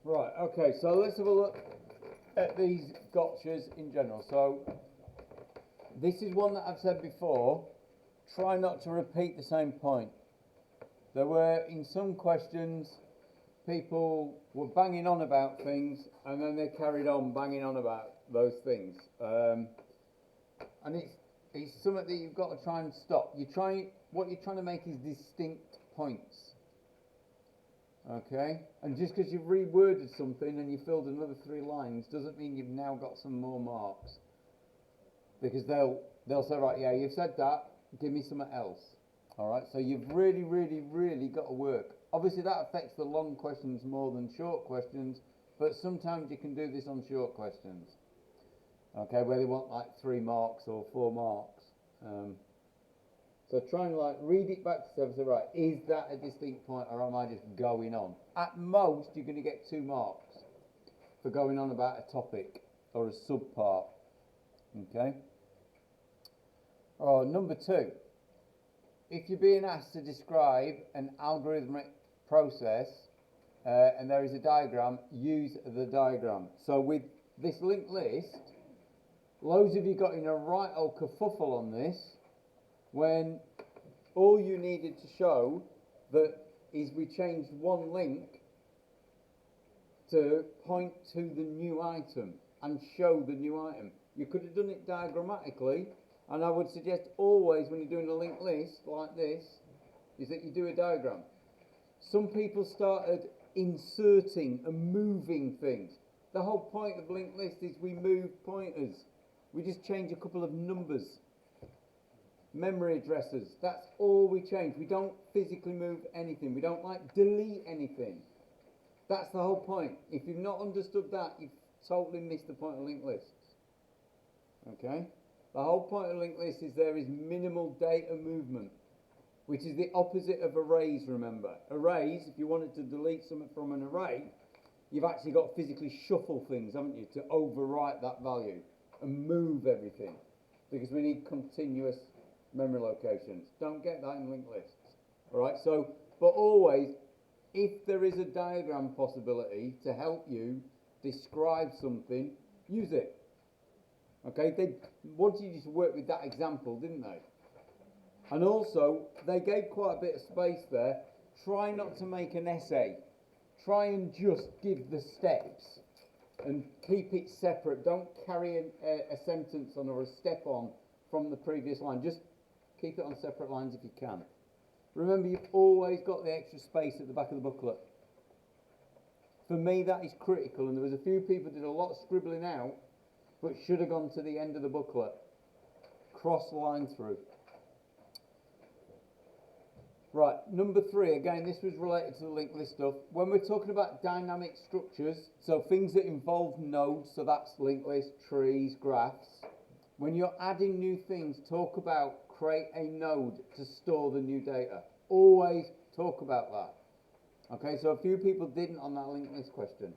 Right, okay, so let's have a look at these gotchas in general. So this is one that I've said before. Try not to repeat the same point. There were, in some questions, people were banging on about things and then they carried on banging on about those things. And it's something that you've got to try and stop. What you're trying to make is distinct points. Okay? And just because you've reworded something and you filled another 3 lines doesn't mean you've now got some more marks. Because they'll say, right, yeah, you've said that, give me something else. Alright, so you've really, really, really got to work. Obviously that affects the long questions more than short questions, but sometimes you can do this on short questions. Okay, where they want like 3 marks or 4 marks. So try and read it back to yourself and say, right, is that a distinct point or am I just going on? At most, you're going to get 2 marks for going on about a topic or a subpart. Okay? Oh, number 2. If you're being asked to describe an algorithmic process and there is a diagram, use the diagram. So with this linked list, loads of you got in a right old kerfuffle on this when all you needed to show that is we changed one link to point to the new item and show the new item. You could have done it diagrammatically, and I would suggest always when you're doing a linked list like this is that you do a diagram. Some people started inserting and moving things. The whole point of linked list is we move pointers. We just change a couple of numbers. Memory addresses, that's all we change. We don't physically move anything. We don't delete anything. That's the whole point. If you've not understood that, you've totally missed the point of linked lists. Okay? The whole point of linked lists is there is minimal data movement, which is the opposite of arrays, remember. Arrays, if you wanted to delete something from an array, you've actually got to physically shuffle things, haven't you, to overwrite that value and move everything. Because we need continuous memory locations. Don't get that in linked lists. Alright, so, but always, if there is a diagram possibility to help you describe something, use it. Okay, they wanted you to work with that example, didn't they? And also, they gave quite a bit of space there. Try not to make an essay. Try and just give the steps and keep it separate. Don't carry a sentence on or a step on from the previous line. Just keep it on separate lines if you can. Remember, you've always got the extra space at the back of the booklet. For me, that is critical, and there was a few people who did a lot of scribbling out, but should have gone to the end of the booklet. Cross the line through. Right, number 3, again, this was related to the linked list stuff. When we're talking about dynamic structures, so things that involve nodes, so that's linked list, trees, graphs. When you're adding new things, talk about create a node to store the new data. Always talk about that. Okay, so a few people didn't on that linked list question.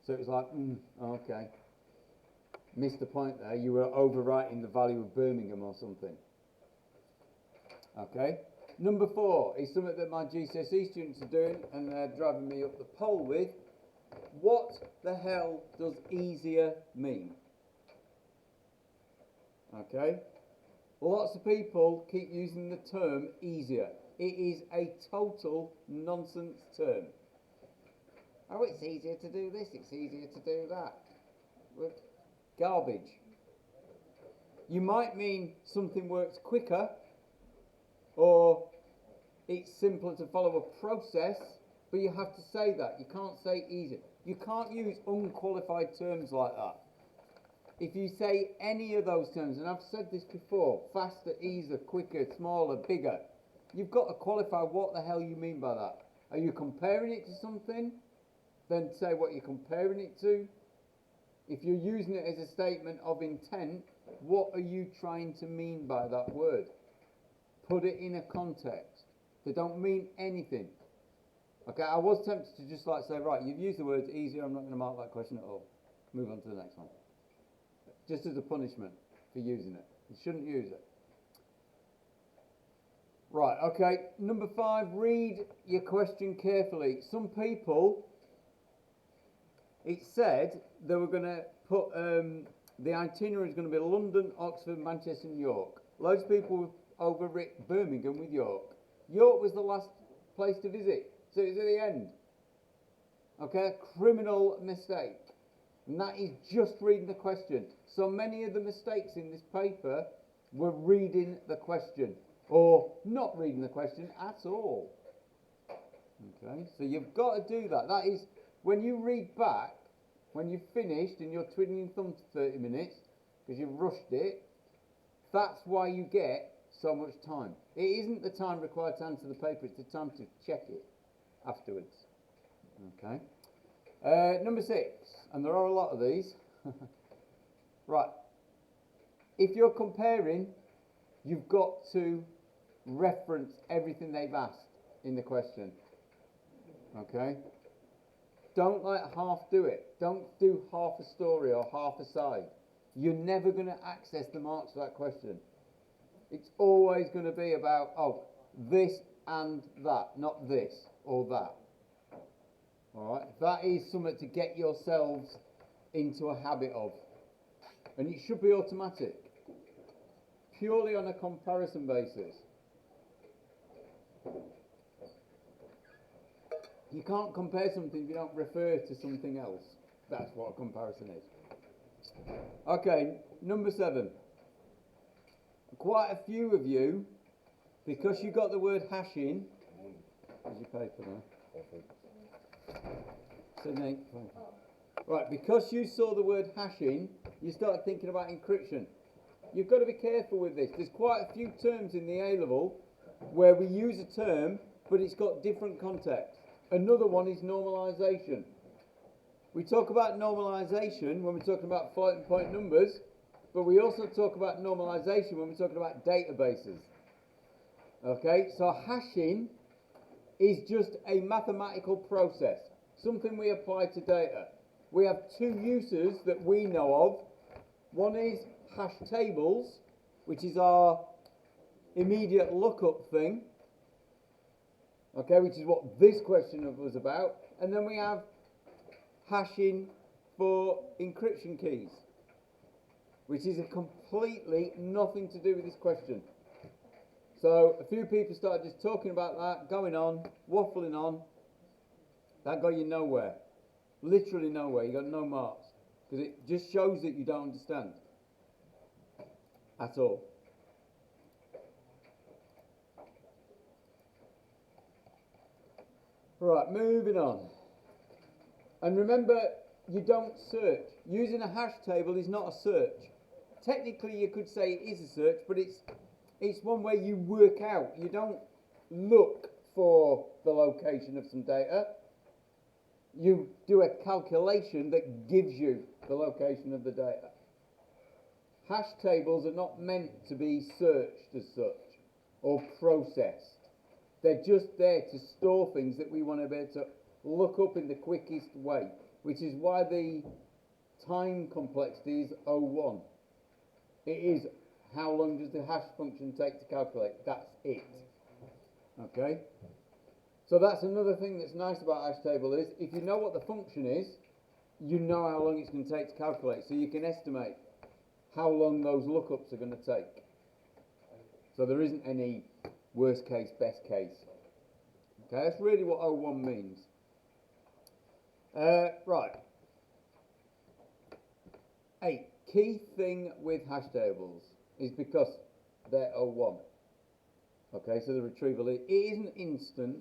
So it was like, okay. Missed the point there. You were overwriting the value of Birmingham or something. Okay. Number 4 is something that my GCSE students are doing and they're driving me up the pole with. What the hell does easier mean? Okay. Lots of people keep using the term easier. It is a total nonsense term. Oh, it's easier to do this, it's easier to do that. Garbage. You might mean something works quicker, or it's simpler to follow a process, but you have to say that. You can't say easier. You can't use unqualified terms like that. If you say any of those terms, and I've said this before, faster, easier, quicker, smaller, bigger, you've got to qualify what the hell you mean by that. Are you comparing it to something? Then say what you're comparing it to. If you're using it as a statement of intent, what are you trying to mean by that word? Put it in a context. They don't mean anything. Okay, I was tempted to just say, right, you've used the word easier, I'm not going to mark that question at all. Move on to the next one. Just as a punishment for using it. You shouldn't use it. Right, okay, number 5, read your question carefully. Some people it said they were going to put the itinerary is going to be London, Oxford, Manchester, and York. Loads of people overwrit Birmingham with York. York was the last place to visit, so it was at the end. Okay, a criminal mistake. And that is just reading the question. So many of the mistakes in this paper were reading the question, or not reading the question at all. Okay, so you've got to do that. That is, when you read back, when you've finished and you're twiddling your thumbs for 30 minutes, because you've rushed it, that's why you get so much time. It isn't the time required to answer the paper, it's the time to check it afterwards. Okay. Number 6, and there are a lot of these. Right. If you're comparing, you've got to reference everything they've asked in the question. Okay? Don't half do it. Don't do half a story or half a side. You're never going to access the marks for that question. It's always going to be about, this and that, not this or that. Alright? That is something to get yourselves into a habit of. And it should be automatic. Purely on a comparison basis. You can't compare something if you don't refer to something else. That's what a comparison is. Okay, number 7. Quite a few of you, because you got the word hashing, where's your paper there? Sydney. Right, because you saw the word hashing, you started thinking about encryption. You've got to be careful with this. There's quite a few terms in the A-level where we use a term, but it's got different context. Another one is normalization. We talk about normalization when we're talking about floating point numbers, but we also talk about normalization when we're talking about databases. Okay, so hashing is just a mathematical process, something we apply to data. We have 2 uses that we know of. One is hash tables, which is our immediate lookup thing, okay, which is what this question was about. And then we have hashing for encryption keys, which is a completely nothing to do with this question. So a few people started just talking about that, going on, waffling on. That got you nowhere. Literally nowhere. You got no marks. Because it just shows that you don't understand. At all. Right, moving on. And remember, you don't search. Using a hash table is not a search. Technically, you could say it is a search, but it's one where you work out. You don't look for the location of some data. You do a calculation that gives you the location of the data. Hash tables are not meant to be searched as such or processed. They're just there to store things that we want to be able to look up in the quickest way, which is why the time complexity is 01. It is how long does the hash function take to calculate. That's it. Okay? So that's another thing that's nice about hash table is if you know what the function is, you know how long it's going to take to calculate. So you can estimate how long those lookups are going to take. So there isn't any worst case, best case. Okay, that's really what 01 means. Right. 8. Key thing with hash tables is because they're 01. Okay, so the retrieval it isn't instant,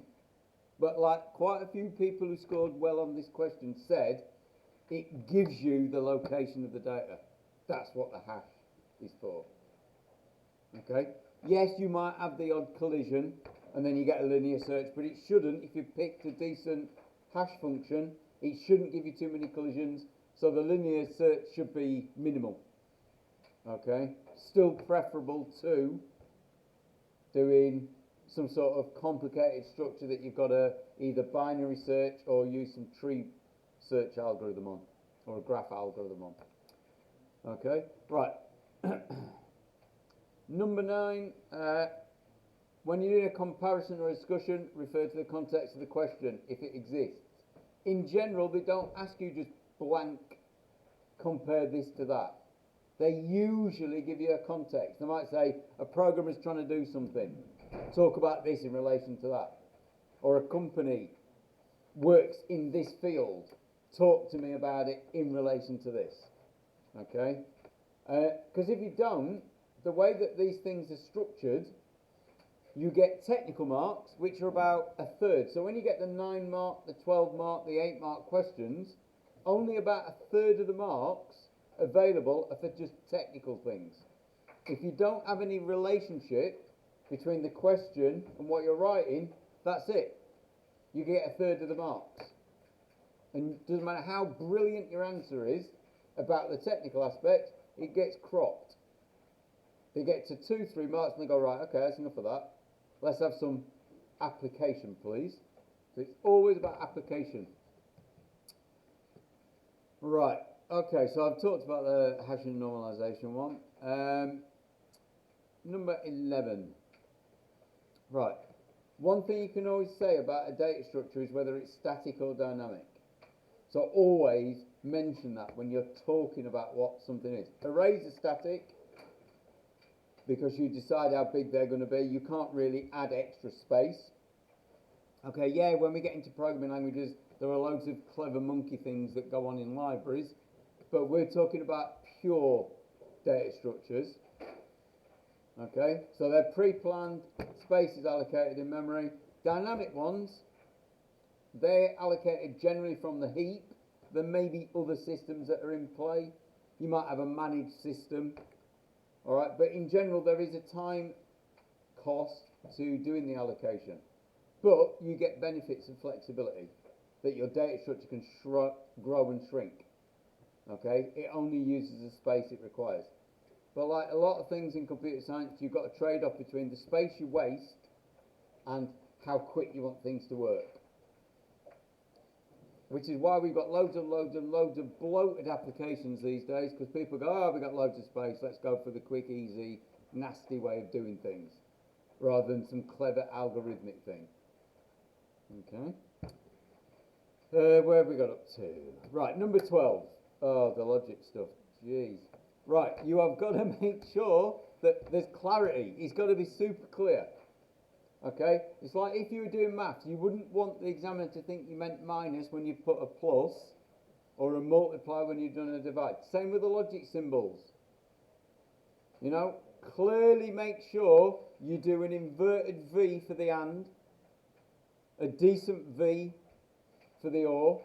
but like quite a few people who scored well on this question said, it gives you the location of the data. That's what the hash is for. Okay? Yes, you might have the odd collision and then you get a linear search, but it shouldn't. If you picked a decent hash function, it shouldn't give you too many collisions, so the linear search should be minimal. Okay? Still preferable to doing some sort of complicated structure that you've got to either binary search or use some tree search algorithm on, or a graph algorithm on. Okay, right. Number 9, when you're doing a comparison or a discussion, refer to the context of the question if it exists. In general, they don't ask you just blank, compare this to that. They usually give you a context. They might say, a programmer is trying to do something. Talk about this in relation to that. Or a company works in this field. Talk to me about it in relation to this. Okay? Because if you don't, the way that these things are structured, you get technical marks, which are about a third. So when you get the 9 mark, the 12 mark, the 8 mark questions, only about a third of the marks available are for just technical things. If you don't have any relationship between the question and what you're writing, that's it. You get a third of the marks. And it doesn't matter how brilliant your answer is about the technical aspect, it gets cropped. They get to 2, 3 marks and they go, right, okay, that's enough of that. Let's have some application, please. So it's always about application. Right, okay, so I've talked about the hashing normalization one. Number 11. Right, one thing you can always say about a data structure is whether it's static or dynamic. So always mention that when you're talking about what something is. Arrays are static because you decide how big they're going to be. You can't really add extra space. Okay, yeah, when we get into programming languages, there are loads of clever monkey things that go on in libraries, but we're talking about pure data structures. Okay, so they're pre-planned, space is allocated in memory. Dynamic ones, they're allocated generally from the heap. There may be other systems that are in play. You might have a managed system. All right, but in general, there is a time cost to doing the allocation. But you get benefits of flexibility, that your data structure can grow and shrink. Okay, it only uses the space it requires. But like a lot of things in computer science, you've got a trade-off between the space you waste and how quick you want things to work. Which is why we've got loads and loads and loads of bloated applications these days, because people go, oh, we've got loads of space, let's go for the quick, easy, nasty way of doing things, rather than some clever algorithmic thing. Okay. Where have we got up to? Right, number 12. Oh, the logic stuff. Jeez. Right, you have got to make sure that there's clarity. It's got to be super clear. Okay, it's like if you were doing maths, you wouldn't want the examiner to think you meant minus when you put a plus, or a multiply when you've done a divide. Same with the logic symbols. You know, clearly make sure you do an inverted V for the AND, a decent V for the OR,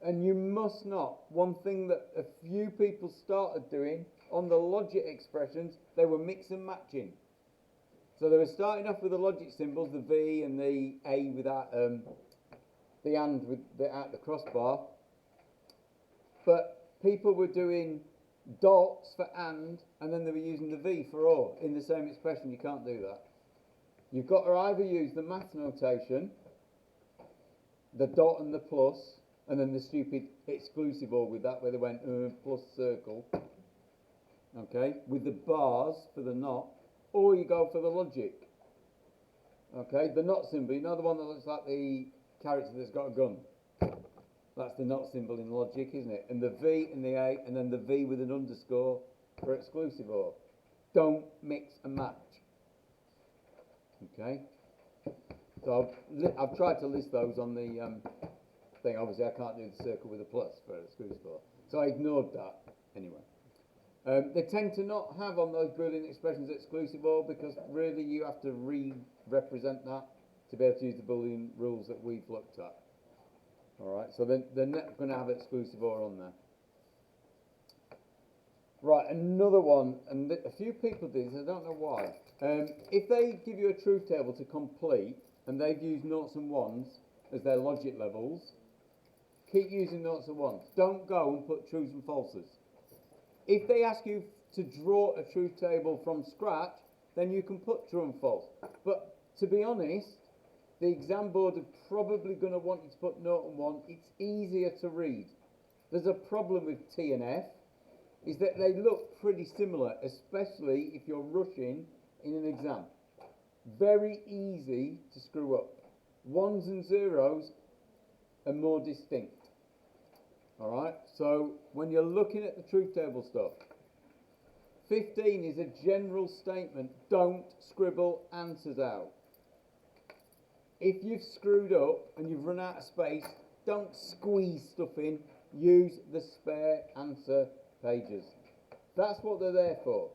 and you must not, one thing that a few people started doing on the logic expressions, they were mix and matching. So they were starting off with the logic symbols, the V and the A without the AND without the crossbar. But people were doing dots for AND then they were using the V for OR in the same expression. You can't do that. You've got to either use the math notation, the dot and the plus, and then the stupid exclusive OR with that, where they went plus circle. Okay, with the bars for the not, or you go for the logic. Okay, the not symbol, you know the one that looks like the character that's got a gun? That's the not symbol in logic, isn't it? And the V and the A, and then the V with an underscore for exclusive OR. Don't mix and match. Okay, so I've tried to list those on the thing. Obviously, I can't do the circle with a plus for exclusive OR, so I ignored that anyway. They tend to not have on those Boolean expressions exclusive OR, because really you have to re-represent that to be able to use the Boolean rules that we've looked at. Alright, so they're not going to have exclusive OR on there. Right, another one, and a few people do this, I don't know why. If they give you a truth table to complete, and they've used noughts and ones as their logic levels, keep using noughts and ones. Don't go and put truths and falses. If they ask you to draw a truth table from scratch, then you can put true and false. But to be honest, the exam board are probably going to want you to put nought and one. It's easier to read. There's a problem with T and F, is that they look pretty similar, especially if you're rushing in an exam. Very easy to screw up. Ones and zeros, and more distinct. Alright, so when you're looking at the truth table stuff, 15 is a general statement. Don't scribble answers out. If you've screwed up and you've run out of space, don't squeeze stuff in. Use the spare answer pages. That's what they're there for.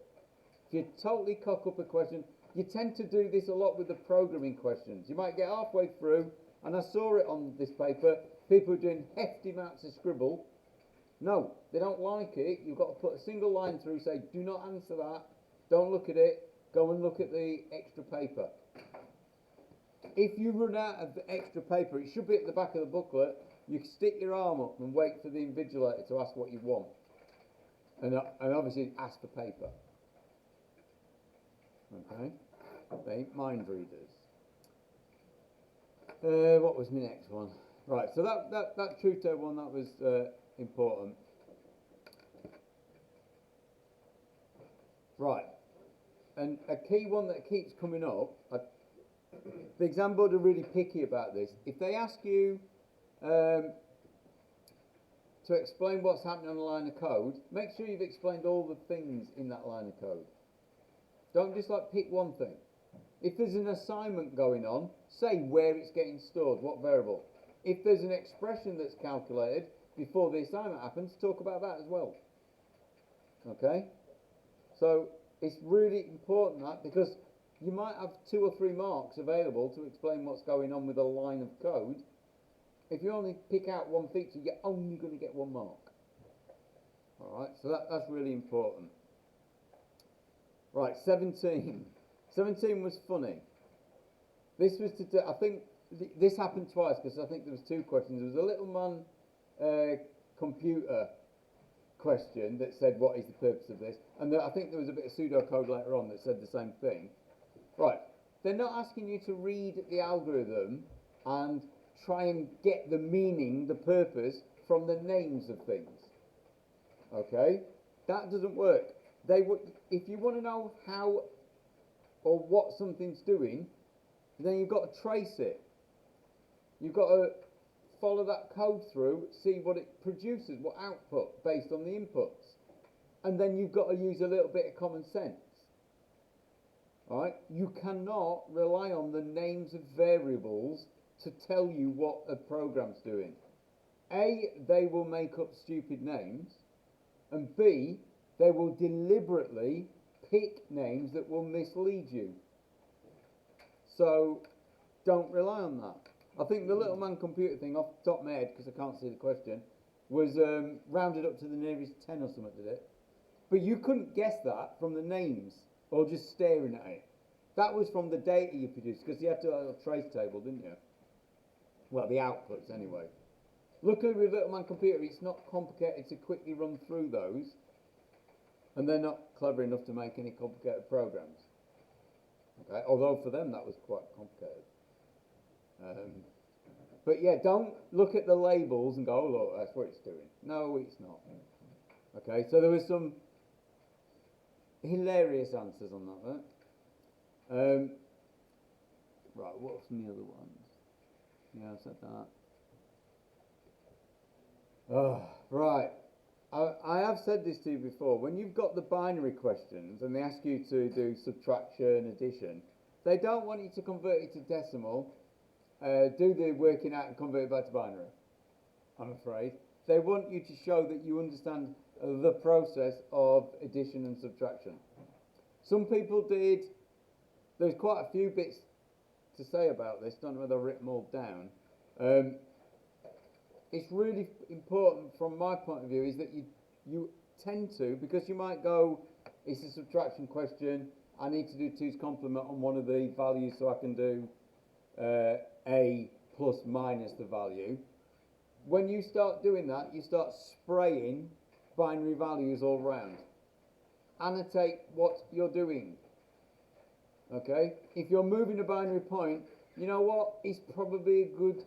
If you totally cock up a question, you tend to do this a lot with the programming questions. You might get halfway through, and I saw it on this paper, people are doing hefty amounts of scribble. No, they don't like it. You've got to put a single line through, say, do not answer that, don't look at it, go and look at the extra paper. If you run out of the extra paper, it should be at the back of the booklet, you can stick your arm up and wait for the invigilator to ask what you want. And obviously ask for paper. Okay? They ain't mind readers. What was my next one? Right, so that truth table one, that was important. Right, and a key one that keeps coming up, the exam board are really picky about this. If they ask you to explain what's happening on a line of code, make sure you've explained all the things in that line of code. Don't just like pick one thing. If there's an assignment going on, say where it's getting stored, what variable. If there's an expression that's calculated before the assignment happens, talk about that as well. Okay? So it's really important that, because you might have 2 or 3 marks available to explain what's going on with a line of code. If you only pick out one feature, you're only going to get 1 mark. Alright, so that's really important. Right, 17. 17 was funny. This was to do, I think this happened twice, because I think there was 2 questions. There was a little man computer question that said, what is the purpose of this? And I think there was a bit of pseudocode later on that said the same thing. Right, they're not asking you to read the algorithm and try and get the meaning, the purpose, from the names of things. Okay? That doesn't work. If you want to know how or what something's doing, then you've got to trace it. You've got to follow that code through, see what it produces, what output, based on the inputs. And then you've got to use a little bit of common sense. Alright? You cannot rely on the names of variables to tell you what a program's doing. A, they will make up stupid names, and B, they will deliberately pick names that will mislead you. So, don't rely on that. I think the little man computer thing, off the top of my head, because I can't see the question, was rounded up to the nearest 10 or something, did it? But you couldn't guess that from the names, or just staring at it. That was from the data you produced, because you had to have a trace table, didn't you? Well, the outputs anyway. Luckily with little man computer, it's not complicated to quickly run through those, and they're not clever enough to make any complicated programs. Okay, although for them that was quite complicated. But yeah, don't look at the labels and go, oh look, that's what it's doing. No, it's not. Okay, so there was some hilarious answers on that, right? Right, what were some of the other ones? Yeah, I said that. Oh, right. I have said this to you before. When you've got the binary questions and they ask you to do subtraction, addition, they don't want you to convert it to decimal, do the working out and convert it back to binary, I'm afraid. They want you to show that you understand the process of addition and subtraction. Some people did. There's quite a few bits to say about this. Don't know whether I've written them all down. It's really important from my point of view is that you tend to, because you might go, it's a subtraction question, I need to do 2's complement on one of the values so I can do a plus minus the value. When you start doing that, you start spraying binary values all around. Annotate what you're doing. Okay? If you're moving a binary point, you know what? It's probably a good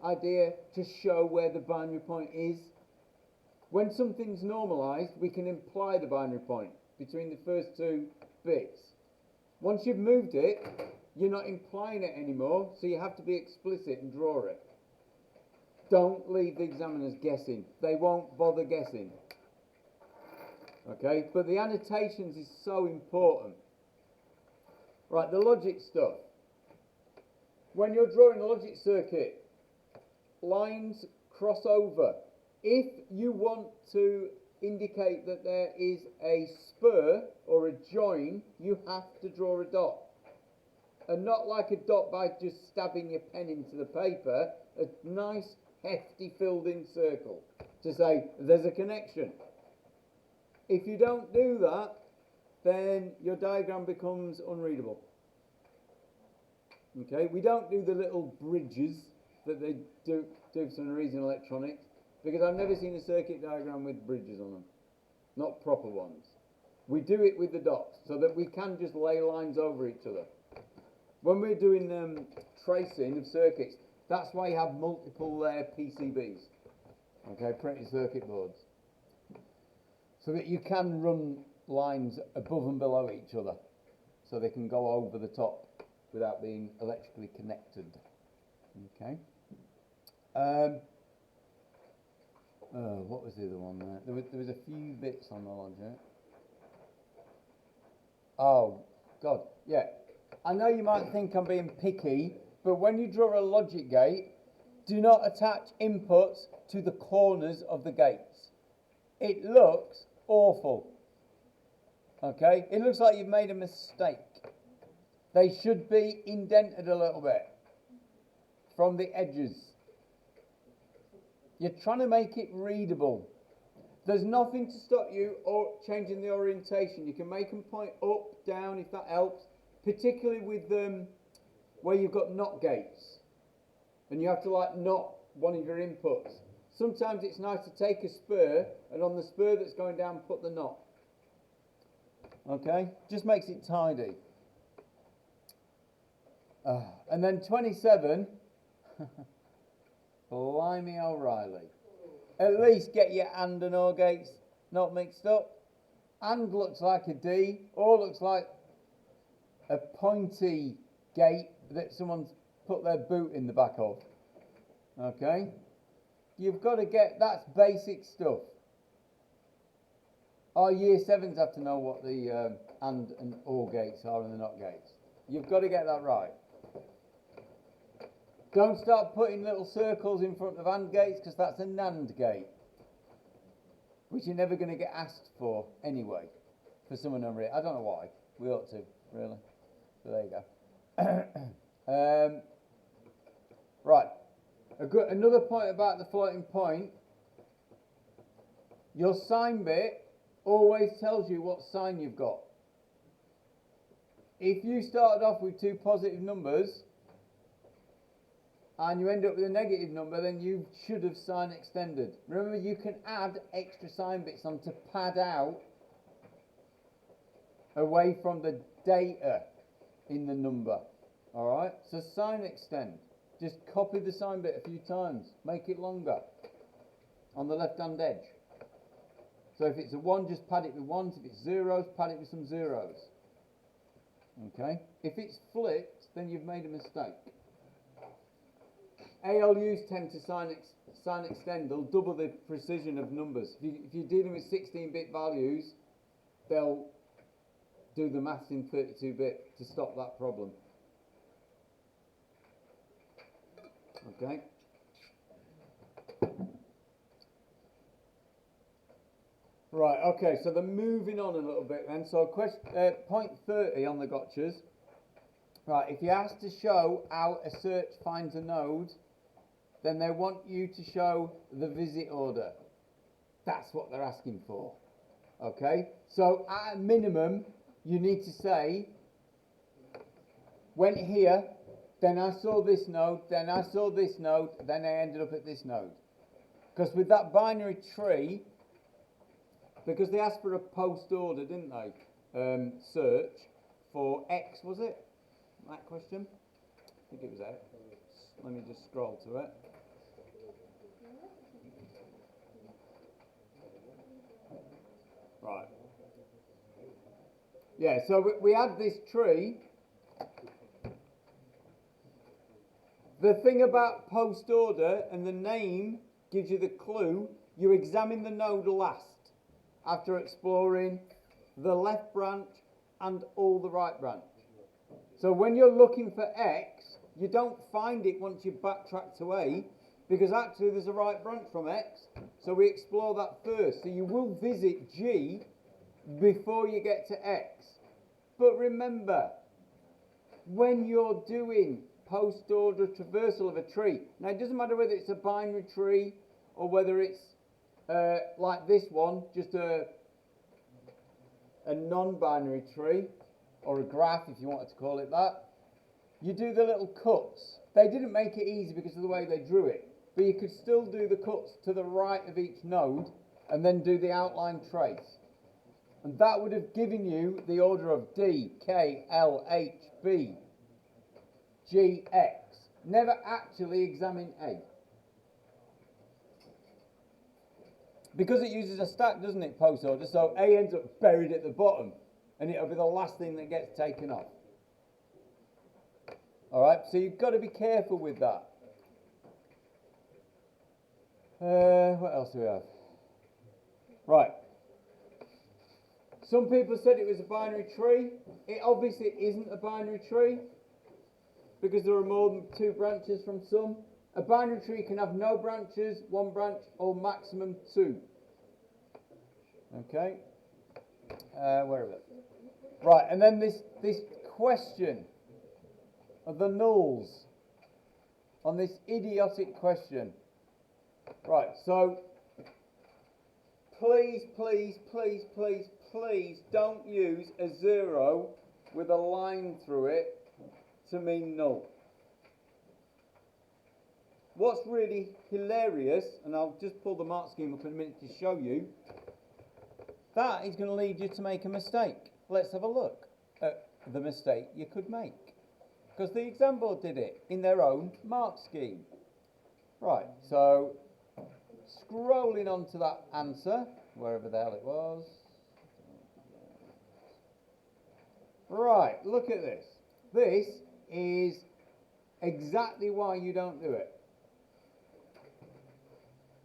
idea to show where the binary point is. When something's normalized, we can imply the binary point between the first 2 bits. Once you've moved it, you're not implying it anymore, so you have to be explicit and draw it. Don't leave the examiners guessing. They won't bother guessing. Okay, but the annotations is so important. Right, the logic stuff. When you're drawing a logic circuit, lines cross over. If you want to indicate that there is a spur or a join, you have to draw a dot. And not like a dot by just stabbing your pen into the paper, a nice, hefty, filled-in circle to say there's a connection. If you don't do that, then your diagram becomes unreadable. Okay, we don't do the little bridges that they do for some reason in electronics, because I've never seen a circuit diagram with bridges on them, not proper ones. We do it with the dots so that we can just lay lines over each other. When we're doing tracing of circuits, that's why you have multiple PCBs, okay, printed circuit boards, so that you can run lines above and below each other, so they can go over the top without being electrically connected. Okay. What was the other one there? There was a few bits on the logic. Oh, God, yeah. I know you might think I'm being picky, but when you draw a logic gate, do not attach inputs to the corners of the gates. It looks awful. Okay? It looks like you've made a mistake. They should be indented a little bit from the edges. You're trying to make it readable. There's nothing to stop you or changing the orientation. You can make them point up, down, if that helps. Particularly with where you've got NOT gates. And you have to like knot one of your inputs. Sometimes it's nice to take a spur, and on the spur that's going down, put the knot. Okay? Just makes it tidy. And then 27, blimey O'Reilly. At least get your AND and OR gates not mixed up. AND looks like a D, OR looks like a pointy gate that someone's put their boot in the back of. Okay? You've got to get, that's basic stuff. Our year 7s have to know what the AND and OR gates are and the NOT gates. You've got to get that right. Don't start putting little circles in front of AND gates, because that's a NAND gate, which you're never going to get asked for anyway, for someone on read. I don't know why. We ought to, really. So there you go. Right. Another point about the floating point. Your sign bit always tells you what sign you've got. If you started off with two positive numbers and you end up with a negative number, then you should have sign extended. Remember, you can add extra sign bits on to pad out away from the data in the number. Alright, so sign extend. Just copy the sign bit a few times. Make it longer on the left hand edge. So if it's a 1, just pad it with 1s. If it's zeros, pad it with some zeros. Okay? If it's flipped, then you've made a mistake. ALUs tend to sign extend. They'll double the precision of numbers. If you're dealing with 16-bit values, they'll do the maths in 32-bit to stop that problem. Okay? Right, okay, so they're moving on a little bit then. So point 30 on the gotchas. Right, if you ask to show how a search finds a node, then they want you to show the visit order. That's what they're asking for. Okay? So at a minimum, you need to say, went here, then I saw this node, then I saw this node, then I ended up at this node. Because with that binary tree, because they asked for a post order, didn't they? Search for X, was it? That question? I think it was X. Let me just scroll to it. Right. Yeah, so we had this tree. The thing about post order, and the name gives you the clue, you examine the node last after exploring the left branch and all the right branch. So when you're looking for X, you don't find it once you backtrack to A, because actually there's a right branch from X, so we explore that first. So you will visit G before you get to X. But remember, when you're doing post-order traversal of a tree, now it doesn't matter whether it's a binary tree or whether it's like this one, just a non-binary tree, or a graph if you wanted to call it that, you do the little cuts. They didn't make it easy because of the way they drew it, but you could still do the cuts to the right of each node and then do the outline trace. And that would have given you the order of D, K, L, H, B, G, X. Never actually examine A. Because it uses a stack, doesn't it, post order, so A ends up buried at the bottom, and it'll be the last thing that gets taken off. Alright, so you've got to be careful with that. What else do we have? Right. Some people said it was a binary tree. It obviously isn't a binary tree, because there are more than 2 branches from some. A binary tree can have no branches, 1 branch, or maximum 2. Okay. Where are we? Right, and then this question of the nulls on this idiotic question. Right, so please, please, please, please, please don't use a 0 with a line through it to mean null. What's really hilarious, and I'll just pull the mark scheme up in a minute to show you, that is going to lead you to make a mistake. Let's have a look at the mistake you could make, because the exam board did it in their own mark scheme. Right, so scrolling on to that answer, wherever the hell it was. Right, look at this. This is exactly why you don't do it.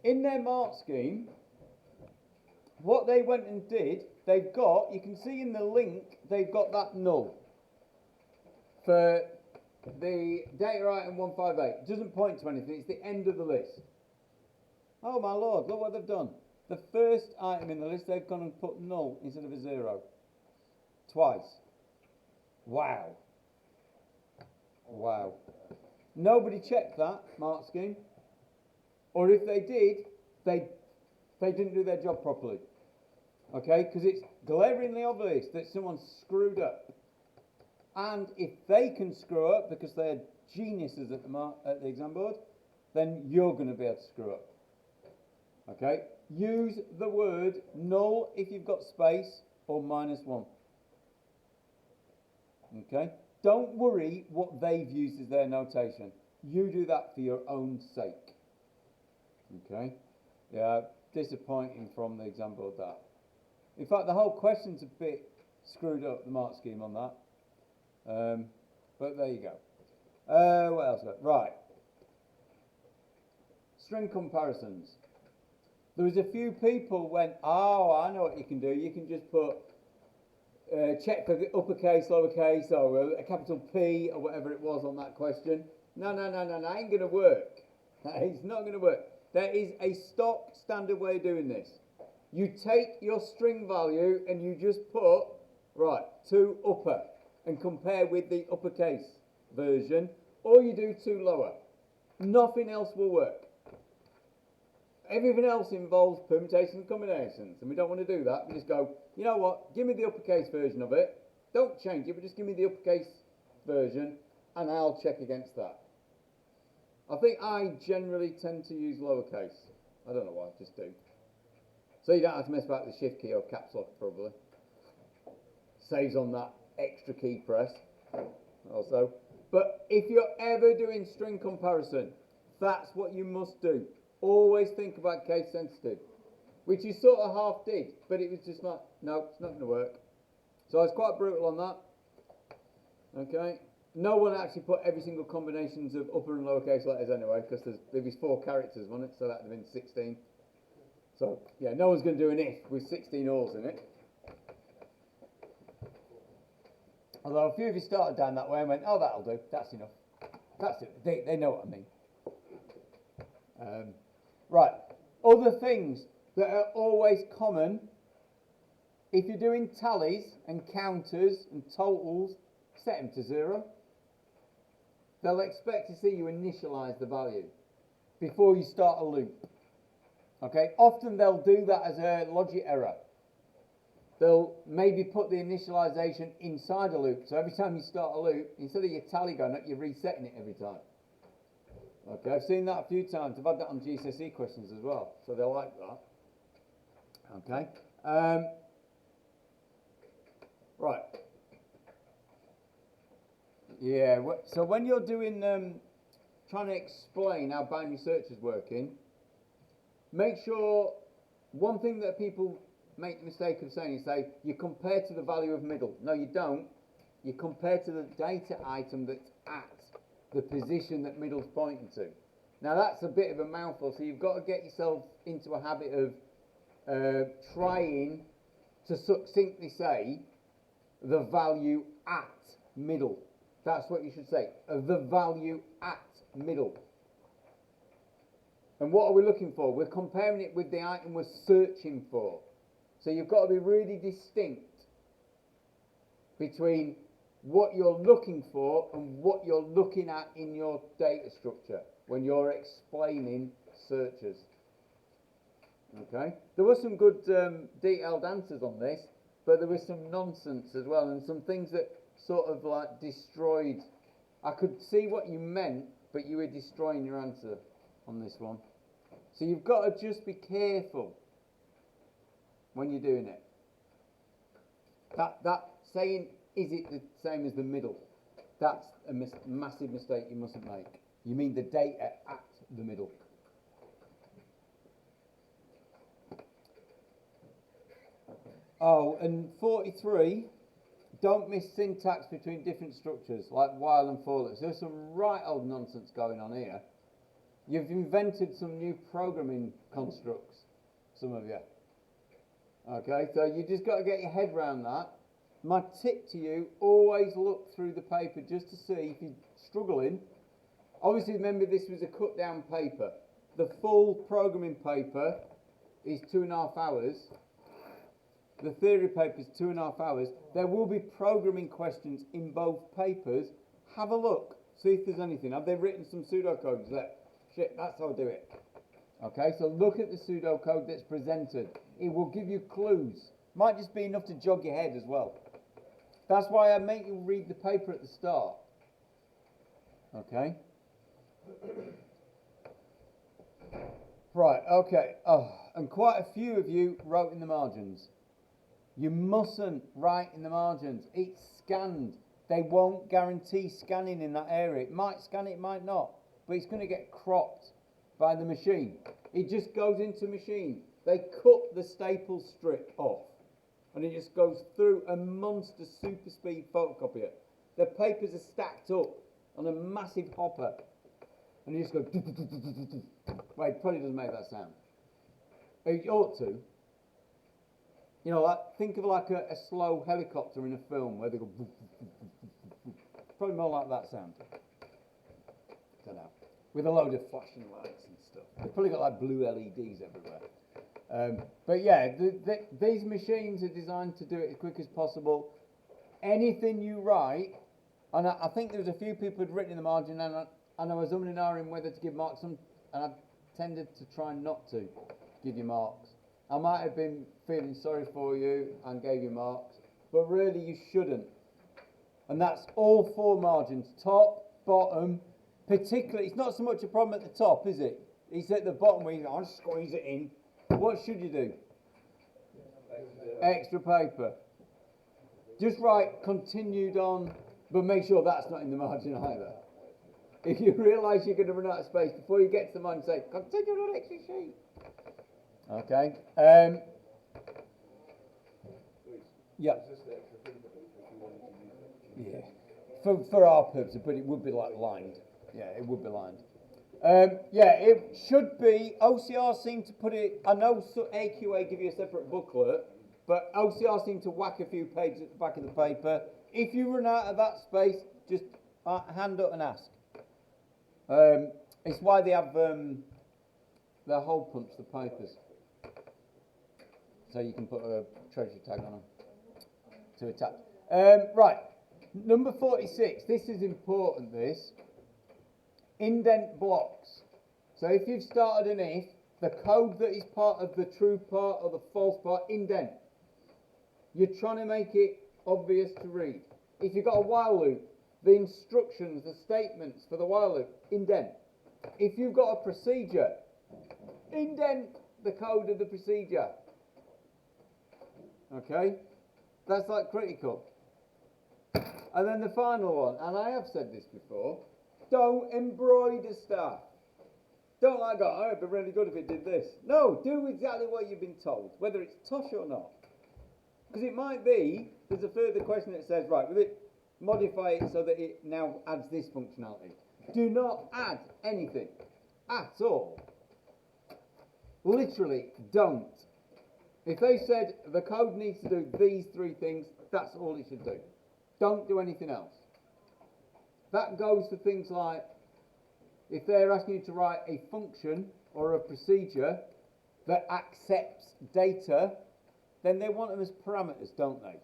In their mark scheme, what they went and did, they've got, you can see in the link, they've got that null for the data item 158. It doesn't point to anything, it's the end of the list. Oh my lord, look what they've done. The first item in the list, they've gone and put null instead of a 0. Twice. Wow. Wow. Nobody checked that mark scheme. Or if they did, they didn't do their job properly. Okay, because it's glaringly obvious that someone screwed up. And if they can screw up because they're geniuses at the exam board, then you're going to be able to screw up. Okay, use the word null if you've got space, or -1. Okay, don't worry what they've used as their notation. You do that for your own sake. Okay, yeah, disappointing from the exam board that. In fact, the whole question's a bit screwed up, the mark scheme on that. But there you go. What else? Right. String comparisons. There was a few people went, oh, I know what you can do. You can just put check for uppercase, lowercase, or a capital P, or whatever it was on that question. No, ain't going to work. It's not going to work. There is a stock standard way of doing this. You take your string value and you just put, right, to upper, and compare with the uppercase version, or you do to lower. Nothing else will work. Everything else involves permutations and combinations, and we don't want to do that. We just go, you know what, give me the uppercase version of it. Don't change it, but just give me the uppercase version, and I'll check against that. I think I generally tend to use lowercase. I don't know why, I just do. So you don't have to mess about with the shift key or caps lock, probably. Saves on that extra key press also. But if you're ever doing string comparison, that's what you must do. Always think about case sensitive, which you sort of half did, but it was just like, no, it's not going to work. So I was quite brutal on that. Okay. no one actually put every single combinations of upper and lowercase letters anyway, because there was 4 characters, wasn't it? So that would have been 16. So, yeah, no one's going to do an if with 16 alls in it. Although a few of you started down that way and went, oh, that'll do, that's enough. That's it, they know what I mean. Right, other things that are always common, if you're doing tallies and counters and totals, set them to 0. They'll expect to see you initialize the value before you start a loop. Okay, often they'll do that as a logic error. They'll maybe put the initialization inside a loop. So every time you start a loop, instead of your tally going up, you're resetting it every time. Okay, I've seen that a few times. I've had that on GCSE questions as well. So they like that. Okay. Right. Yeah, so when you're doing, trying to explain how binary search is working, make sure, one thing that people make the mistake of saying is say, you compare to the value of middle. No, you don't. You compare to the data item that's at the position that middle's pointing to. Now that's a bit of a mouthful, so you've got to get yourself into a habit of trying to succinctly say the value at middle. That's what you should say, the value at middle. And what are we looking for? We're comparing it with the item we're searching for. So you've got to be really distinct between what you're looking for and what you're looking at in your data structure when you're explaining searches. Okay? There were some good detailed answers on this, but there was some nonsense as well, and some things that sort of like destroyed. I could see what you meant, but you were destroying your answer on this one. So you've got to just be careful when you're doing it. That saying, is it the same as the middle? That's a massive mistake you mustn't make. You mean the data at the middle. Oh, and 43, don't miss syntax between different structures, like while and for loops. There's some right old nonsense going on here. You've invented some new programming constructs, some of you. Okay, so you just got to get your head around that. My tip to you, always look through the paper just to see if you're struggling. Obviously, remember this was a cut down paper. The full programming paper is 2.5 hours. The theory paper is 2.5 hours. There will be programming questions in both papers. Have a look, see if there's anything. Have they written some pseudocode? Shit, that's how I do it. Okay, so look at the pseudocode that's presented. It will give you clues. Might just be enough to jog your head as well. That's why I make you read the paper at the start. Okay. Right, okay. Oh, and quite a few of you wrote in the margins. You mustn't write in the margins. It's scanned. They won't guarantee scanning in that area. It might scan it, might not. But it's going to get cropped by the machine. It just goes into machine. They cut the staple strip off. And it just goes through a monster super speed photocopier. The papers are stacked up on a massive hopper. And you just go... Well, it probably doesn't make that sound. It ought to. You know, like, think of like a slow helicopter in a film where they go... Probably more like that sound. Don't know. With a load of flashing lights and stuff. They've probably got like blue LEDs everywhere. But yeah, these machines are designed to do it as quick as possible. Anything you write, and I think there was a few people who'd written in the margin, and I was umming and ahhing whether to give marks, and I tended to try not to give you marks. I might have been feeling sorry for you and gave you marks, but really you shouldn't. And that's all 4 margins, top, bottom. Particularly, it's not so much a problem at the top, is it? It's at the bottom where you go, I'll squeeze it in. What should you do? Extra paper. Just write continued on, but make sure that's not in the margin either. If you realise you're going to run out of space, before you get to the margin, say, continued on extra sheet. Okay. Yeah. Yeah. for our purposes, but it would be like lined. Yeah, it would be lined. Yeah, it should be. OCR seem to put it. I know AQA give you a separate booklet, but OCR seem to whack a few pages at the back of the paper. If you run out of that space, just hand up and ask. It's why they have the hole punch the papers, so you can put a treasure tag on them to attach. Right, number 46. This is important. This. Indent blocks. So if you've started an if, the code that is part of the true part or the false part, indent. You're trying to make it obvious to read. If you've got a while loop, the instructions, the statements for the while loop, indent. If you've got a procedure, indent the code of the procedure. Okay? That's like critical. And then the final one, and I have said this before, don't embroider stuff. Don't like go, oh, it'd be really good if it did this. No, do exactly what you've been told, whether it's tosh or not. Because it might be, there's a further question that says, right, will it modify it so that it now adds this functionality? Do not add anything at all. Literally, don't. If they said the code needs to do these 3 things, that's all it should do. Don't do anything else. That goes for things like, if they're asking you to write a function or a procedure that accepts data, then they want them as parameters, don't they?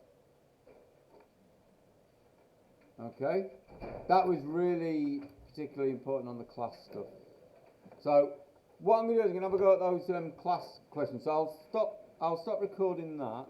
Okay? That was really particularly important on the class stuff. So, what I'm going to do is I'm going to have a go at those class questions. So I'll stop recording that.